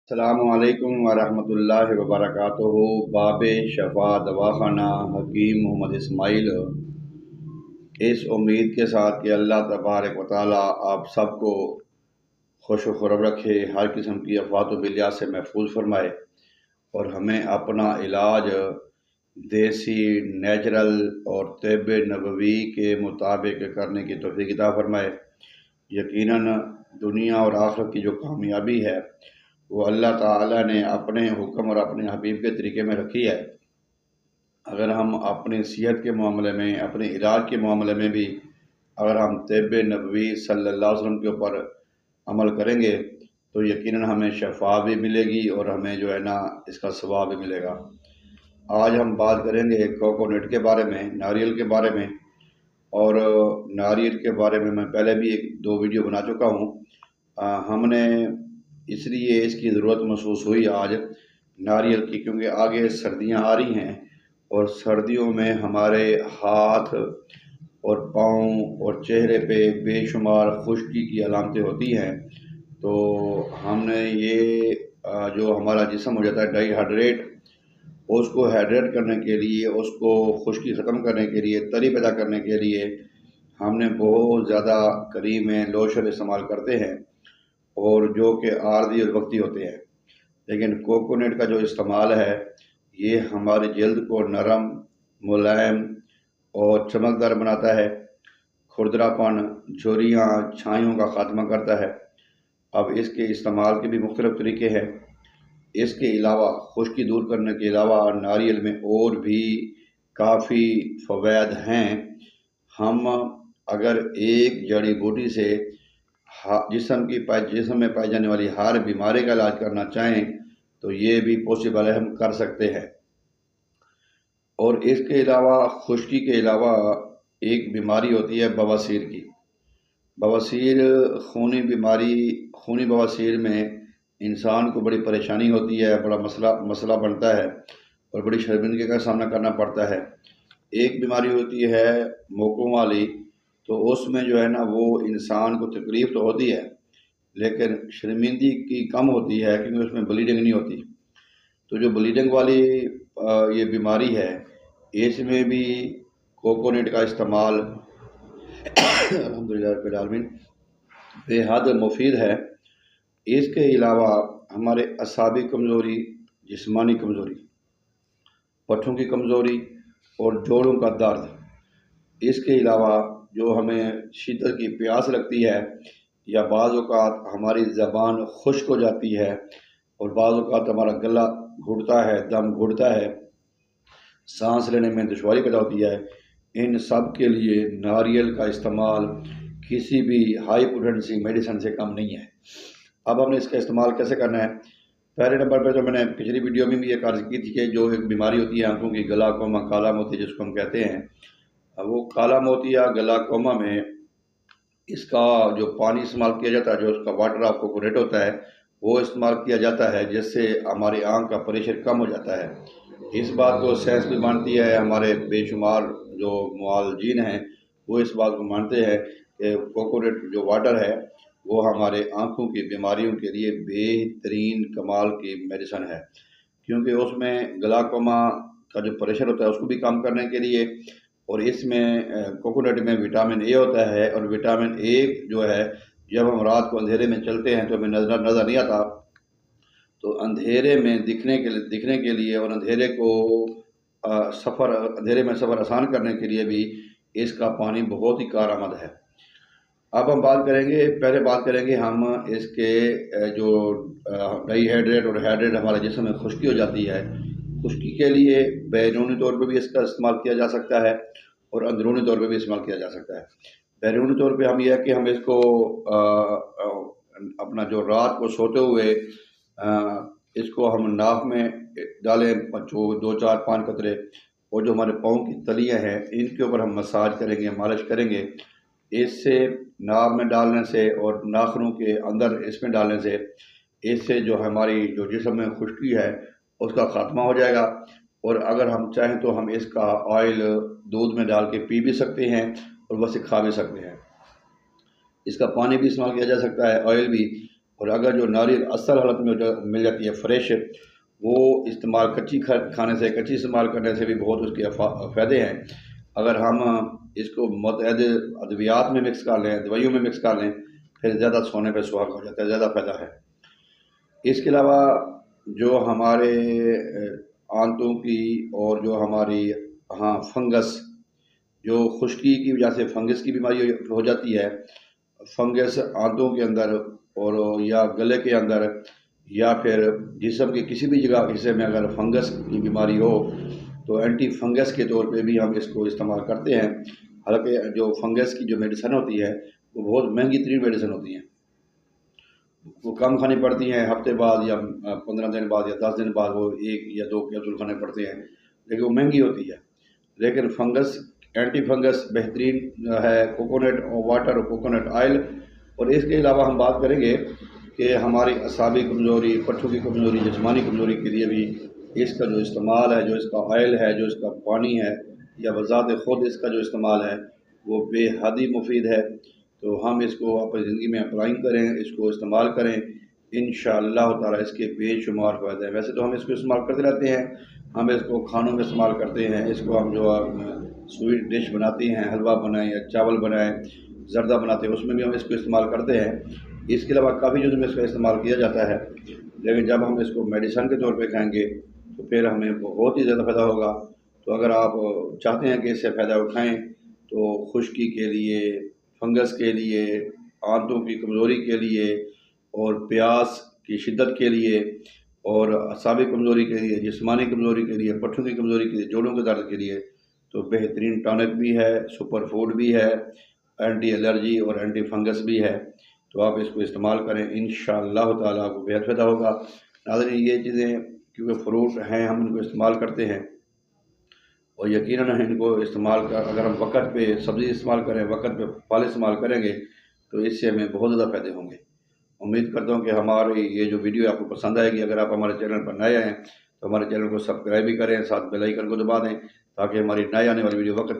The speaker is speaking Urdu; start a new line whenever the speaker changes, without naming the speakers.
السلام علیکم ورحمۃ اللہ وبرکاتہ۔ باب شفا دواخانہ حکیم محمد اسماعیل، اس امید کے ساتھ کہ اللہ تبارک و تعالیٰ آپ سب کو خوش و خرم رکھے، ہر قسم کی افات و بلیات سے محفوظ فرمائے اور ہمیں اپنا علاج دیسی نیچرل اور طب نبوی کے مطابق کرنے کی توفیق عطا فرمائے۔ یقیناً دنیا اور آخرت کی جو کامیابی ہے وہ اللہ تعالیٰ نے اپنے حکم اور اپنے حبیب کے طریقے میں رکھی ہے۔ اگر ہم اپنی صحت کے معاملے میں، اپنے علاج کے معاملے میں بھی اگر ہم طب نبوی صلی اللہ علیہ وسلم کے اوپر عمل کریں گے تو یقیناً ہمیں شفا بھی ملے گی اور ہمیں جو ہے نا اس کا ثواب بھی ملے گا۔ آج ہم بات کریں گے کوکونٹ کے بارے میں، ناریل کے بارے میں، اور ناریل کے بارے میں پہلے بھی دو ویڈیو بنا چکا ہوں۔ ہم نے اس لیے اس کی ضرورت محسوس ہوئی آج ناریل کی، کیونکہ آگے سردیاں آ رہی ہیں اور سردیوں میں ہمارے ہاتھ اور پاؤں اور چہرے پہ بے شمار خشکی کی علامتیں ہوتی ہیں۔ تو ہم نے یہ جو ہمارا جسم ہو جاتا ہے ڈائی ہائیڈریٹ، اس کو ہائیڈریٹ کرنے کے لیے، اس کو خشکی ختم کرنے کے لیے، تری پیدا کرنے کے لیے ہم نے بہت زیادہ کریمیں لوشن استعمال کرتے ہیں، اور جو کہ عارضی اور وقتی ہوتے ہیں۔ لیکن کوکونٹ کا جو استعمال ہے یہ ہماری جلد کو نرم، ملائم اور چمکدار بناتا ہے، کھردرا پن، جھریاں، چھائیوں کا خاتمہ کرتا ہے۔ اب اس کے استعمال کے بھی مختلف طریقے ہیں۔ اس کے علاوہ خشکی دور کرنے کے علاوہ ناریل میں اور بھی کافی فوائد ہیں۔ ہم اگر ایک جڑی بوٹی سے جسم میں پائی جانے والی ہر بیماری کا علاج کرنا چاہیں تو یہ بھی پاسبل ہے، ہم کر سکتے ہیں۔ اور اس کے علاوہ خشکی کے علاوہ ایک بیماری ہوتی ہے بواسیر کی۔ بواسیر خونی بیماری، خونی بواسیر میں انسان کو بڑی پریشانی ہوتی ہے، بڑا مسئلہ بنتا ہے اور بڑی شرمندگی کا سامنا کرنا پڑتا ہے۔ ایک بیماری ہوتی ہے موقعوں والی، تو اس میں جو ہے نا وہ انسان کو تکلیف تو ہوتی ہے لیکن شرمندگی کی کم ہوتی ہے، کیونکہ اس میں بلیڈنگ نہیں ہوتی۔ تو جو بلیڈنگ والی یہ بیماری ہے، اس میں بھی کوکونٹ کا استعمال الحمدللہ رب العالمین بے حد مفید ہے۔ اس کے علاوہ ہمارے اعصابی کمزوری، جسمانی کمزوری، پٹھوں کی کمزوری اور جوڑوں کا درد، اس کے علاوہ جو ہمیں شدت کی پیاس لگتی ہے، یا بعض اوقات ہماری زبان خشک ہو جاتی ہے اور بعض اوقات ہمارا گلا گھٹتا ہے، دم گھٹتا ہے، سانس لینے میں دشواری پیدا ہوتی ہے، ان سب کے لیے ناریل کا استعمال کسی بھی ہائی پوٹینسی میڈیسن سے کم نہیں ہے۔ اب ہم نے اس کا استعمال کیسے کرنا ہے؟ پہلے نمبر پہ جو میں نے پچھلی ویڈیو میں بھی ایک عرض کی تھی کہ جو ایک بیماری ہوتی ہے آنکھوں کی، گلاکوما، کالا موتی جس کو ہم کہتے ہیں، وہ کالا موتیا گلاکوما میں اس کا جو پانی استعمال کیا جاتا ہے، جو اس کا واٹر آف کوکونٹ ہوتا ہے، وہ استعمال کیا جاتا ہے، جس سے ہماری آنکھ کا پریشر کم ہو جاتا ہے۔ اس بات کو سائنس بھی مانتی ہے، ہمارے بے شمار جو معالجین ہیں وہ اس بات کو مانتے ہیں کہ کوکونٹ جو واٹر ہے وہ ہمارے آنکھوں کی بیماریوں کے لیے بہترین کمال کی میڈیسن ہے، کیونکہ اس میں گلاکوما کا جو پریشر ہوتا ہے اس کو بھی کم کرنے کے لیے، اور اس میں کوکونٹ میں وٹامن اے ہوتا ہے، اور وٹامن اے جو ہے جب ہم رات کو اندھیرے میں چلتے ہیں تو ہمیں نظر نہیں آتا، تو اندھیرے میں دکھنے کے لیے اور اندھیرے میں سفر آسان کرنے کے لیے بھی اس کا پانی بہت ہی کارآمد ہے۔ اب ہم پہلے بات کریں گے ہم اس کے جو ڈائی ہائیڈریٹ اور ہائیڈریٹ ہمارے جسم میں خشکی ہو جاتی ہے، خشکی کے لیے بیرونی طور پہ بھی اس کا استعمال کیا جا سکتا ہے اور اندرونی طور پہ بھی استعمال کیا جا سکتا ہے۔ بیرونی طور پہ ہم یہ ہے کہ ہم اس کو اپنا جو رات کو سوتے ہوئے اس کو ہم ناک میں ڈالیں، 2-4-5 قطرے، اور جو ہمارے پاؤں کی تلیاں ہیں ان کے اوپر ہم مساج کریں گے، مالش کریں گے۔ اس سے ناک میں ڈالنے سے اور ناخنوں کے اندر اس میں ڈالنے سے اس سے جو ہماری جو جسم میں خشکی ہے اس کا خاتمہ ہو جائے گا، اور اگر ہم چاہیں تو ہم اس کا آئل دودھ میں ڈال کے پی بھی سکتے ہیں اور ویسے کھا بھی سکتے ہیں۔ اس کا پانی بھی استعمال کیا جا سکتا ہے، آئل بھی، اور اگر جو ناریل اصل حالت میں جو مل جاتی ہے فریش، وہ استعمال کچی کھانے سے، کچی استعمال کرنے سے بھی بہت اس کے فائدے ہیں۔ اگر ہم اس کو متعدد ادویات میں مکس کر لیں، دوائیوں میں مکس کر لیں، پھر زیادہ سونے پہ سہاگا ہو جاتا ہے، زیادہ فائدہ ہے۔ اس کے علاوہ جو ہمارے آنتوں کی اور جو ہماری فنگس، جو خشکی کی وجہ سے فنگس کی بیماری ہو جاتی ہے، فنگس آنتوں کے اندر اور یا گلے کے اندر یا پھر جسم کے کسی بھی جگہ حصے میں اگر فنگس کی بیماری ہو تو اینٹی فنگس کے طور پہ بھی ہم اس کو استعمال کرتے ہیں۔ حالانکہ جو فنگس کی جو میڈیسن ہوتی ہے وہ بہت مہنگی ترین میڈیسن ہوتی ہیں، وہ کم کھانی پڑتی ہیں، ہفتے بعد یا 15 دن بعد یا 10 دن بعد وہ 1 یا 2 کیپسول کھانے پڑتے ہیں، لیکن وہ مہنگی ہوتی ہے۔ لیکن فنگس اینٹی فنگس بہترین ہے کوکونٹ واٹر اور کوکونٹ آئل۔ اور اس کے علاوہ ہم بات کریں گے کہ ہماری اعصابی کمزوری، پٹھوں کی کمزوری، جسمانی کمزوری کے لیے بھی اس کا جو استعمال ہے، جو اس کا آئل ہے، جو اس کا پانی ہے یا بذات خود اس کا جو استعمال ہے وہ بے حد ہی مفید ہے۔ تو ہم اس کو اپنی زندگی میں اپلائنگ کریں، اس کو استعمال کریں، انشاءاللہ تعالیٰ اس کے بے شمار فائدے ہیں۔ ویسے تو ہم اس کو استعمال کرتے رہتے ہیں، ہم اس کو کھانوں میں استعمال کرتے ہیں، اس کو ہم جو سویٹ ڈش بناتے ہیں، حلوہ بنائیں یا چاول بنائیں، زردہ بناتے ہیں، اس میں بھی ہم اس کو استعمال کرتے ہیں۔ اس کے علاوہ کافی چیزوں میں اس کا استعمال کیا جاتا ہے، لیکن جب ہم اس کو میڈیسن کے طور پہ کھائیں گے تو پھر ہمیں بہت ہی زیادہ فائدہ ہوگا۔ تو اگر آپ چاہتے ہیں کہ اس سے فائدہ اٹھائیں تو خشکی کے لیے، فنگس کے لیے، آنتوں کی کمزوری کے لیے اور پیاس کی شدت کے لیے اور اعصابی کمزوری کے لیے، جسمانی کمزوری کے لیے، پٹھوں کی کمزوری کے لیے، جوڑوں کے درد کے لیے تو بہترین ٹانک بھی ہے، سپر فوڈ بھی ہے، اینٹی الرجی اور اینٹی فنگس بھی ہے۔ تو آپ اس کو استعمال کریں، انشاءاللہ تعالیٰ آپ کو بہت فائدہ ہوگا۔ ناظرین، یہ چیزیں کیونکہ فروٹ ہیں، ہم ان کو استعمال کرتے ہیں اور یقیناً ان کو استعمال اگر ہم وقت پہ سبزی استعمال کریں، وقت پہ پھل استعمال کریں گے تو اس سے ہمیں بہت زیادہ فائدے ہوں گے۔ امید کرتا ہوں کہ ہماری یہ جو ویڈیو آپ کو پسند آئے گی۔ اگر آپ ہمارے چینل پر نئے آئے ہیں تو ہمارے چینل کو سبسکرائب بھی کریں، ساتھ بیل آئیکن کو دبا دیں تاکہ ہماری نئے آنے والی ویڈیو وقت